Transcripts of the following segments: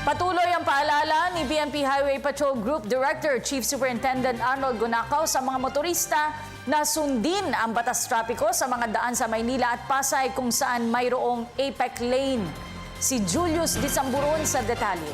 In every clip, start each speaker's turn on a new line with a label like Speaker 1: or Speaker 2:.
Speaker 1: Patuloy ang paalala ni PNP Highway Patrol Group Director Chief Superintendent Arnold Gunakaw sa mga motorista na sundin ang batas trapiko sa mga daan sa Maynila at Pasay kung saan mayroong APEC lane. Si Julius Disamburon sa detalye.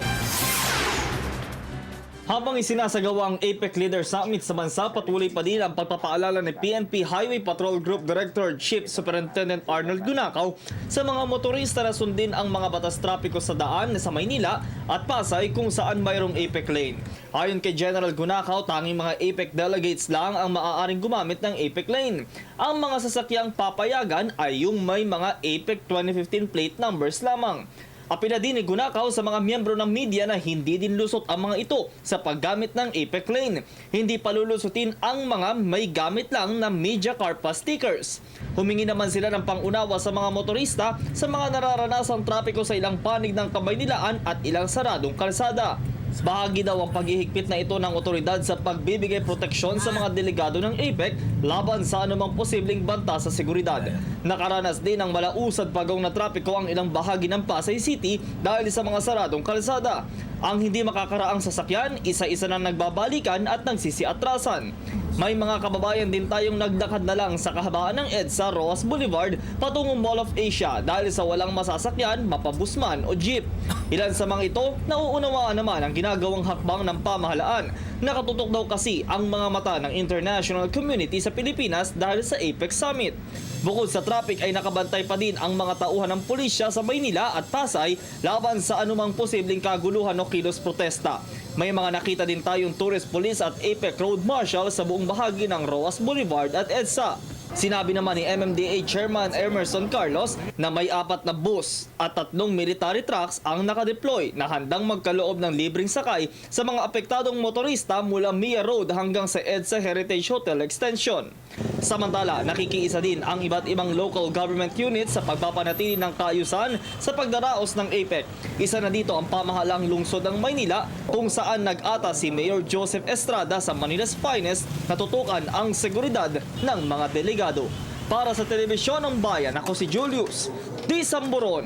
Speaker 2: Habang isinasagawa ang APEC Leader Summit sa bansa, patuloy pa din ang pagpapaalala ni PNP Highway Patrol Group Director Chief Superintendent Arnold Gunakaw sa mga motorista na sundin ang mga batas trapiko sa daan sa Maynila at Pasay kung saan mayroong APEC lane. Ayon kay General Gunakaw, tanging mga APEC delegates lang ang maaaring gumamit ng APEC lane. Ang mga sasakyang papayagan ay yung may mga APEC 2015 plate numbers lamang. Apila din ni Gunakaw sa mga miyembro ng media na hindi din lusot ang mga ito sa paggamit ng APEC lane. Hindi palulusutin ang mga may gamit lang na media car pass stickers. Humingi naman sila ng pangunawa sa mga motorista sa mga nararanasang trapiko sa ilang panig ng Kamaynilaan at ilang saradong kalsada. Bahagi daw ang paghihigpit na ito ng otoridad sa pagbibigay proteksyon sa mga delegado ng APEC laban sa anumang posibleng banta sa seguridad. Nakaranas din ng malausad pagong na trapiko ang ilang bahagi ng Pasay City dahil sa mga saradong kalsada. Ang hindi makakaraang sasakyan, isa-isa na nagbabalikan at nagsisiatrasan. May mga kababayan din tayong nagdakad na lang sa kahabaan ng EDSA Roas Boulevard patungong Mall of Asia dahil sa walang masasakyan, mapabusman o jeep. Ilan sa mga ito, nauunawaan naman ang ginagawang hakbang ng pamahalaan. Nakatutok daw kasi ang mga mata ng international community sa Pilipinas dahil sa APEC Summit. Bukod sa traffic ay nakabantay pa din ang mga tauhan ng pulisya sa Maynila at Pasay laban sa anumang posibleng kaguluhan o kilos protesta. May mga nakita din tayong tourist police at APEC road marshal sa buong bahagi ng Roas Boulevard at EDSA. Sinabi naman ni MMDA Chairman Emerson Carlos na may 4 na bus at 3 military trucks ang nakadeploy na handang magkaloob ng libreng sakay sa mga apektadong motorista mula Mia Road hanggang sa EDSA Heritage Hotel Extension. Samantala, nakikiisa din ang iba't ibang local government units sa pagpapanatili ng kaayusan sa pagdaraos ng APEC. Isa na dito ang pamahalang lungsod ng Maynila kung saan nag-ata si Mayor Joseph Estrada sa Manila's Finest na tutukan ang seguridad ng mga delegado. Para sa Telebisyon ng Bayan, ako si Julius Disamburon.